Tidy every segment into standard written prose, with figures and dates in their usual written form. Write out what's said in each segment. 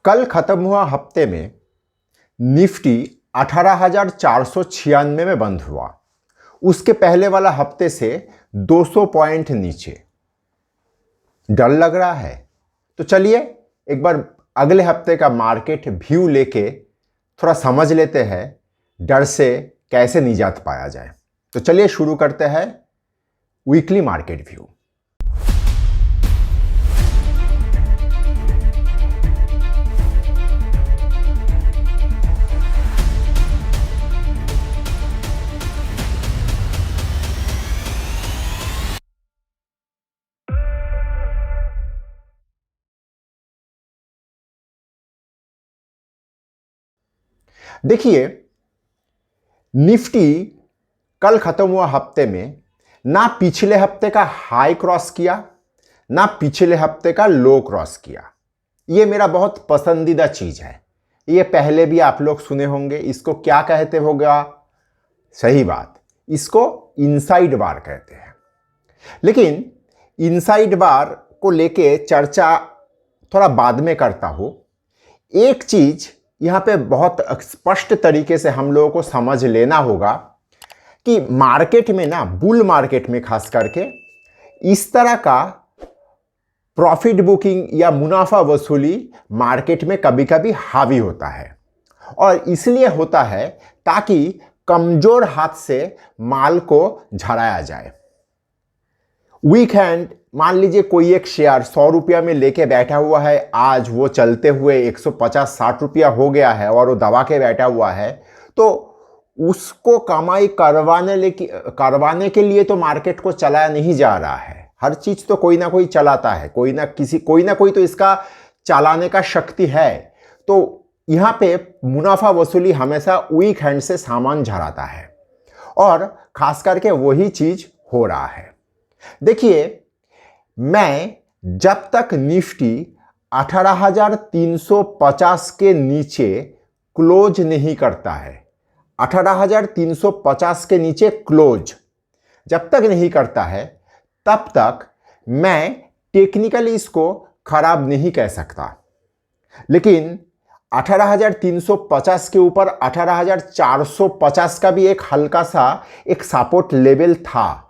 कल खत्म हुआ हफ्ते में निफ्टी 18,496 में बंद हुआ। उसके पहले वाला हफ्ते से 200 पॉइंट नीचे। डर लग रहा है तो चलिए एक बार अगले हफ्ते का मार्केट व्यू लेके थोड़ा समझ लेते हैं डर से कैसे निजात पाया जाए। तो चलिए शुरू करते हैं वीकली मार्केट व्यू। देखिए, निफ्टी कल खत्म हुआ हफ्ते में ना पिछले हफ्ते का हाई क्रॉस किया ना पिछले हफ्ते का लो क्रॉस किया। ये मेरा बहुत पसंदीदा चीज है। ये पहले भी आप लोग सुने होंगे। इसको क्या कहते होगा? सही बात, इसको इनसाइड बार कहते हैं। लेकिन इनसाइड बार को लेके चर्चा थोड़ा बाद में करता हूं। एक चीज यहाँ पे बहुत स्पष्ट तरीके से हम लोगों को समझ लेना होगा कि मार्केट में ना, बुल मार्केट में खास करके इस तरह का प्रॉफिट बुकिंग या मुनाफा वसूली मार्केट में कभी कभी हावी होता है। और इसलिए होता है ताकि कमजोर हाथ से माल को झड़ाया जाए। वीक हैंड, मान लीजिए कोई एक शेयर 100 रुपया में लेके बैठा हुआ है, आज वो चलते हुए 150-60 रुपया हो गया है और वो दबा के बैठा हुआ है, तो उसको कमाई करवाने के लिए तो मार्केट को चलाया नहीं जा रहा है। हर चीज तो कोई ना कोई चलाता है, कोई ना कोई तो इसका चलाने का शक्ति है। तो यहाँ पे मुनाफा वसूली हमेशा वीक हैंड से सामान झड़ाता है और खास करके वही चीज हो रहा है। देखिए, मैं जब तक निफ्टी 18,350 के नीचे क्लोज नहीं करता है, 18,350 के नीचे क्लोज जब तक नहीं करता है, तब तक मैं टेक्निकली इसको खराब नहीं कह सकता। लेकिन 18,350 के ऊपर 18,450 का भी एक हल्का सा एक सपोर्ट लेवल था।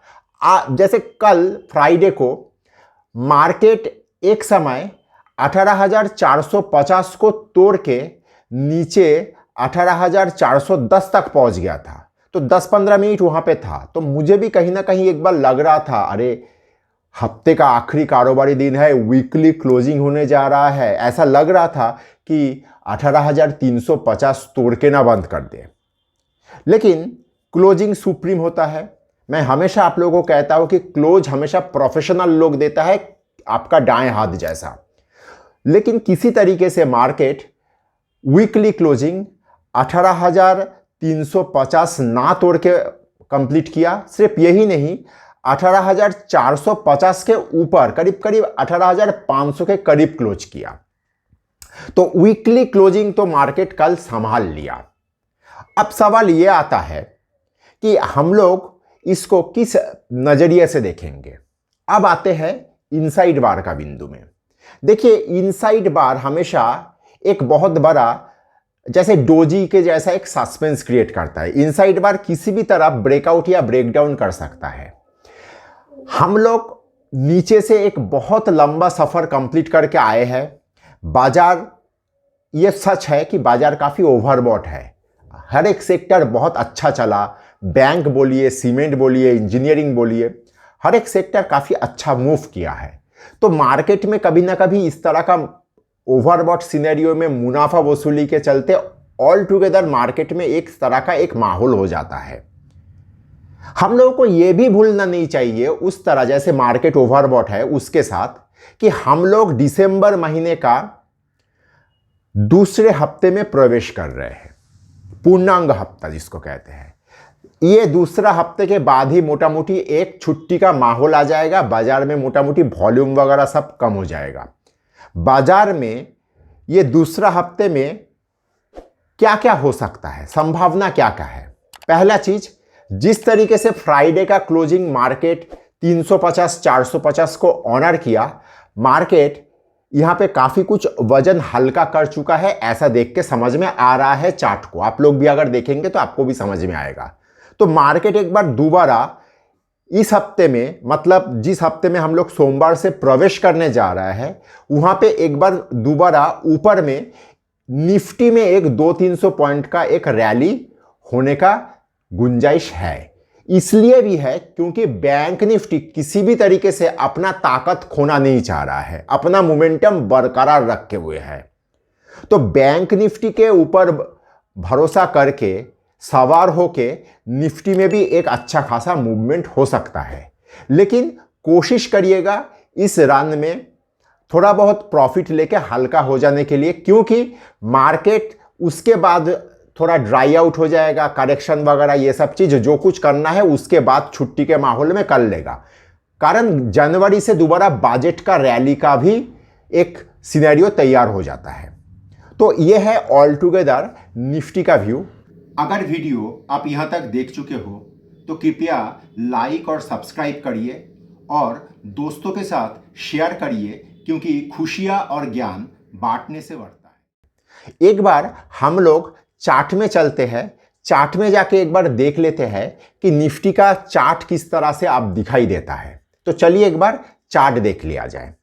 जैसे कल फ्राइडे को मार्केट एक समय 18,450 को तोड़ के नीचे 18,410 तक पहुंच गया था। तो 10-15 मिनट वहां पे था। तो मुझे भी कहीं ना कहीं एक बार लग रहा था, अरे हफ्ते का आखिरी कारोबारी दिन है, वीकली क्लोजिंग होने जा रहा है। ऐसा लग रहा था कि 18,350 तोड़ के ना बंद कर दे। लेकिन क्लोजिंग सुप्रीम होता है। मैं हमेशा आप लोगों को कहता हूं कि क्लोज हमेशा प्रोफेशनल लोग देता है, आपका दाएं हाथ जैसा। लेकिन किसी तरीके से मार्केट वीकली क्लोजिंग 18,350 ना तोड़ के कंप्लीट किया। सिर्फ यही नहीं, 18,450 के ऊपर करीब 18,500 के करीब क्लोज किया। तो वीकली क्लोजिंग तो मार्केट कल संभाल लिया। अब सवाल यह आता है कि हम लोग इसको किस नजरिए से देखेंगे। अब आते हैं इनसाइड बार का बिंदु में। देखिए, इनसाइड बार हमेशा एक बहुत बड़ा, जैसे डोजी के जैसा एक सस्पेंस क्रिएट करता है। इनसाइड बार किसी भी तरह ब्रेकआउट या ब्रेकडाउन कर सकता है। हम लोग नीचे से एक बहुत लंबा सफर कंप्लीट करके आए हैं। बाजार, ये सच है कि बाजार काफी ओवरबॉट है। हर एक सेक्टर बहुत अच्छा चला। बैंक बोलिए, सीमेंट बोलिए, इंजीनियरिंग बोलिए, हर एक सेक्टर काफी अच्छा मूव किया है। तो मार्केट में कभी ना कभी इस तरह का ओवरबॉट सिनेरियो में मुनाफा वसूली के चलते ऑल टुगेदर मार्केट में एक तरह का एक माहौल हो जाता है। हम लोगों को यह भी भूलना नहीं चाहिए, उस तरह जैसे मार्केट ओवरबॉट है उसके साथ, कि हम लोग दिसंबर महीने का दूसरे हफ्ते में प्रवेश कर रहे हैं। पूर्णांग हफ्ता जिसको कहते हैं। ये दूसरा हफ्ते के बाद ही मोटा मोटी एक छुट्टी का माहौल आ जाएगा। बाजार में मोटा मोटी वॉल्यूम वगैरह सब कम हो जाएगा। बाजार में ये दूसरा हफ्ते में क्या क्या हो सकता है, संभावना क्या क्या है? पहला चीज, जिस तरीके से फ्राइडे का क्लोजिंग मार्केट 350-450 को ऑनर किया, मार्केट यहाँ पे काफ़ी कुछ वजन हल्का कर चुका है, ऐसा देख के समझ में आ रहा है चार्ट को। आप लोग भी अगर देखेंगे तो आपको भी समझ में आएगा। तो मार्केट एक बार दोबारा इस हफ्ते में, मतलब जिस हफ्ते में हम लोग सोमवार से प्रवेश करने जा रहा है, वहाँ पे एक बार दोबारा ऊपर में निफ्टी में एक 200-300 पॉइंट का एक रैली होने का गुंजाइश है। इसलिए भी है क्योंकि बैंक निफ्टी किसी भी तरीके से अपना ताकत खोना नहीं चाह रहा है, अपना मोमेंटम बरकरार रखे हुए है। तो बैंक निफ्टी के ऊपर भरोसा करके सवार होके निफ्टी में भी एक अच्छा खासा मूवमेंट हो सकता है, लेकिन कोशिश करिएगा इस रन में थोड़ा बहुत प्रॉफिट लेके हल्का हो जाने के लिए, क्योंकि मार्केट उसके बाद थोड़ा ड्राई आउट हो जाएगा, करेक्शन वगैरह ये सब चीज़ जो कुछ करना है उसके बाद छुट्टी के माहौल में कर लेगा। कारण जनवरी से दोबारा बजट का रैली का भी एक सिनेरियो तैयार हो जाता है। तो ये है ऑल टुगेदर निफ्टी का व्यू। अगर वीडियो आप यहाँ तक देख चुके हो तो कृपया लाइक और सब्सक्राइब करिए और दोस्तों के साथ शेयर करिए, क्योंकि खुशियाँ और ज्ञान बांटने से बढ़ता है। एक बार हम लोग चार्ट में चलते हैं, चार्ट में जाके एक बार देख लेते हैं कि निफ्टी का चार्ट किस तरह से आप दिखाई देता है। तो चलिए एक बार चार्ट देख लिया जाए।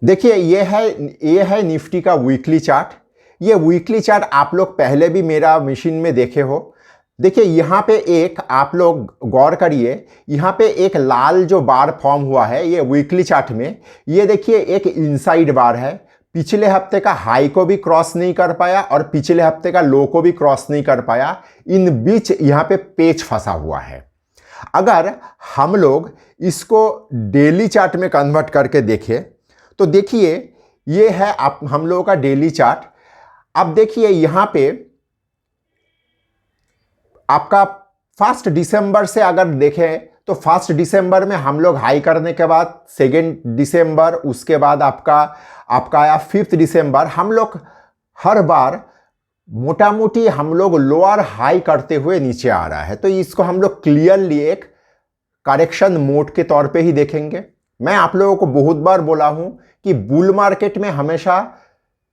देखिए ये है निफ्टी का वीकली चार्ट। ये वीकली चार्ट आप लोग पहले भी मेरा मशीन में देखे हो। देखिए यहाँ पे एक आप लोग गौर करिए, यहाँ पे एक लाल जो बार फॉर्म हुआ है ये वीकली चार्ट में, ये देखिए एक इनसाइड बार है। पिछले हफ्ते का हाई को भी क्रॉस नहीं कर पाया और पिछले हफ्ते का लो को भी क्रॉस नहीं कर पाया। इन बीच यहाँ पे पेच फंसा हुआ है। अगर हम लोग इसको डेली चार्ट में कन्वर्ट करके देखें तो देखिए ये है हम लोगों का डेली चार्ट। अब देखिए यहाँ पे आपका 1 दिसंबर से अगर देखें तो 1 दिसंबर में हम लोग हाई करने के बाद 2 दिसंबर, उसके बाद आपका आया 5 दिसंबर। हम लोग हर बार मोटा मोटी हम लोग लोअर हाई करते हुए नीचे आ रहा है। तो इसको हम लोग क्लियरली एक करेक्शन मोड के तौर पे ही देखेंगे। मैं आप लोगों को बहुत बार बोला हूं कि बुल मार्केट में हमेशा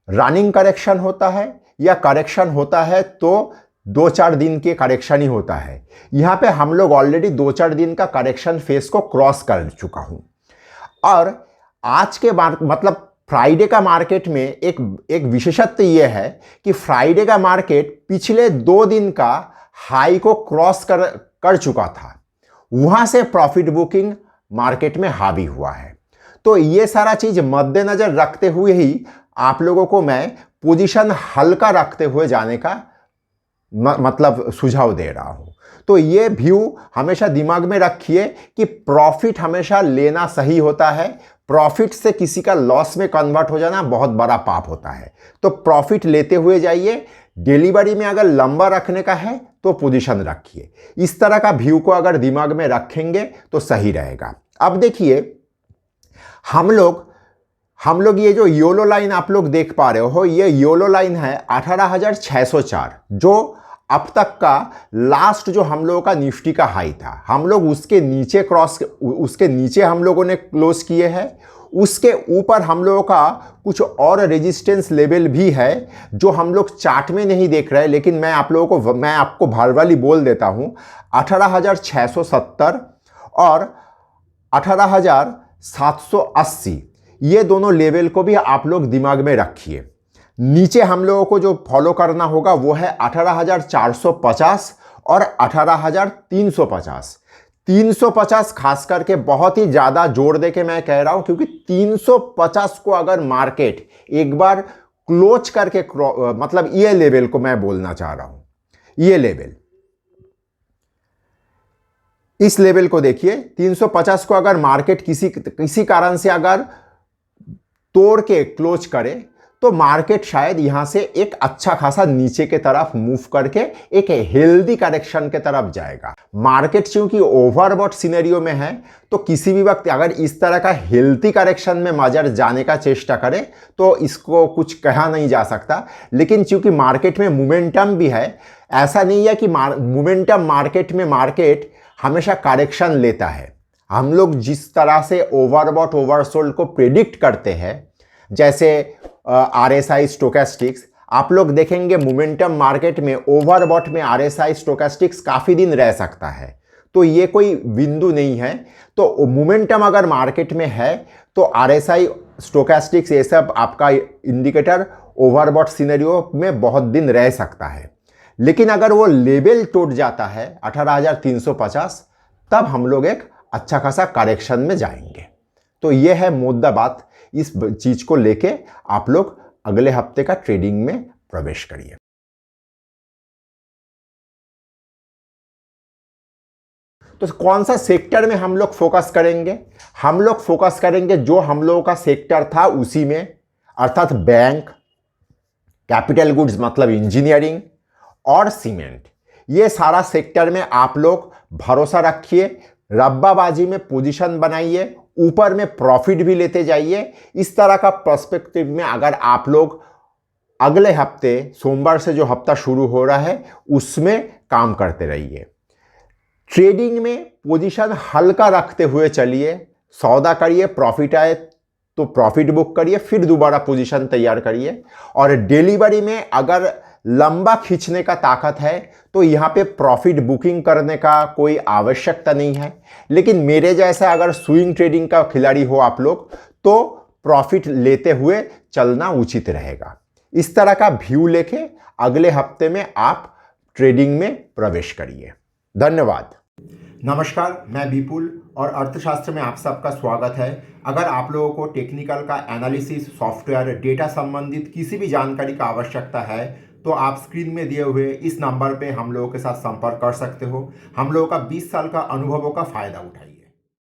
रनिंग करेक्शन होता है या करेक्शन होता है तो 2-4 दिन के करेक्शन ही होता है। यहाँ पे हम लोग ऑलरेडी 2-4 दिन का करेक्शन फेस को क्रॉस कर चुका हूँ। और आज के मतलब फ्राइडे का मार्केट में एक विशेषत्व ये है कि फ्राइडे का मार्केट पिछले 2 दिन का हाई को क्रॉस कर चुका था। वहाँ से प्रॉफिट बुकिंग मार्केट में हावी हुआ है। तो ये सारा चीज़ मद्देनज़र रखते हुए ही आप लोगों को मैं पोजीशन हल्का रखते हुए जाने का मतलब सुझाव दे रहा हूं। तो ये व्यू हमेशा दिमाग में रखिए कि प्रॉफिट हमेशा लेना सही होता है। प्रॉफिट से किसी का लॉस में कन्वर्ट हो जाना बहुत बड़ा पाप होता है। तो प्रॉफिट लेते हुए जाइए। डिलीवरी में अगर लंबा रखने का है तो पोजीशन रखिए। इस तरह का व्यू को अगर दिमाग में रखेंगे तो सही रहेगा। अब देखिए हम लोग ये जो योलो लाइन आप लोग देख पा रहे हो, ये योलो लाइन है 18,604, जो अब तक का लास्ट जो हम लोगों का निफ्टी का हाई था। हम लोग उसके नीचे हम लोगों ने क्लोज किए हैं। उसके ऊपर हम लोगों का कुछ और रेजिस्टेंस लेवल भी है जो हम लोग चार्ट में नहीं देख रहे, लेकिन मैं आपको भरवाली बोल देता हूं। 18,670 और 18,780 ये दोनों लेवल को भी आप लोग दिमाग में रखिए। नीचे हम लोगों को जो फॉलो करना होगा वो है 18,450 और 18,350। 350 खास करके बहुत ही ज़्यादा जोर दे के मैं कह रहा हूं, क्योंकि 350 को अगर मार्केट एक बार क्लोज करके मतलब ये लेवल को मैं बोलना चाह रहा हूं, ये लेवल, इस लेवल को देखिए। 350 को अगर मार्केट किसी कारण से अगर तोड़ के क्लोज करे तो मार्केट शायद यहां से एक अच्छा खासा नीचे के तरफ मूव करके एक हेल्दी करेक्शन के तरफ जाएगा। मार्केट क्योंकि ओवरबॉट सिनेरियो में है तो किसी भी वक्त अगर इस तरह का हेल्दी करेक्शन में मजर जाने का चेष्टा करे तो इसको कुछ कहा नहीं जा सकता। लेकिन चूंकि मार्केट में मोमेंटम भी है, ऐसा नहीं है कि मोमेंटम मार्केट में मार्केट हमेशा करेक्शन लेता है। हम लोग जिस तरह से ओवरबॉट ओवरसोल्ड को प्रेडिक्ट करते हैं, जैसे RSI स्टोकेस्टिक्स, आप लोग देखेंगे मोमेंटम मार्केट में ओवरबॉट में RSI स्टोकेस्टिक्स काफ़ी दिन रह सकता है। तो ये कोई बिंदु नहीं है। तो मोमेंटम अगर मार्केट में है तो RSI स्टोकेस्टिक्स ये सब आपका इंडिकेटर ओवरबॉट सिनेरियो में बहुत दिन रह सकता है। लेकिन अगर वो लेवल टूट जाता है 18,350, तब हम लोग एक अच्छा खासा करेक्शन में जाएंगे। तो ये है मुद्दा बात। इस चीज को लेके आप लोग अगले हफ्ते का ट्रेडिंग में प्रवेश करिए। तो कौन सा सेक्टर में हम लोग फोकस करेंगे? हम लोग फोकस करेंगे जो हम लोगों का सेक्टर था उसी में, अर्थात बैंक, कैपिटल गुड्स मतलब इंजीनियरिंग और सीमेंट। ये सारा सेक्टर में आप लोग भरोसा रखिए, रब्बाबाजी में पोजीशन बनाइए, ऊपर में प्रॉफिट भी लेते जाइए। इस तरह का पर्सपेक्टिव में अगर आप लोग अगले हफ्ते सोमवार से जो हफ्ता शुरू हो रहा है उसमें काम करते रहिए। ट्रेडिंग में पोजीशन हल्का रखते हुए चलिए, सौदा करिए, प्रॉफिट आए तो प्रॉफिट बुक करिए, फिर दोबारा पोजीशन तैयार करिए। और डिलीवरी में अगर लंबा खींचने का ताकत है तो यहाँ पे प्रॉफिट बुकिंग करने का कोई आवश्यकता नहीं है। लेकिन मेरे जैसा अगर स्विंग ट्रेडिंग का खिलाड़ी हो आप लोग तो प्रॉफिट लेते हुए चलना उचित रहेगा। इस तरह का व्यू लेके अगले हफ्ते में आप ट्रेडिंग में प्रवेश करिए। धन्यवाद। नमस्कार, मैं विपुल और अर्थशास्त्र में आप सबका स्वागत है। अगर आप लोगों को टेक्निकल का एनालिसिस, सॉफ्टवेयर, डेटा संबंधित किसी भी जानकारी का आवश्यकता है तो आप स्क्रीन में दिए हुए इस नंबर पे हम लोगों के साथ संपर्क कर सकते हो। हम लोगों का 20 साल का अनुभवों का फायदा उठाइए।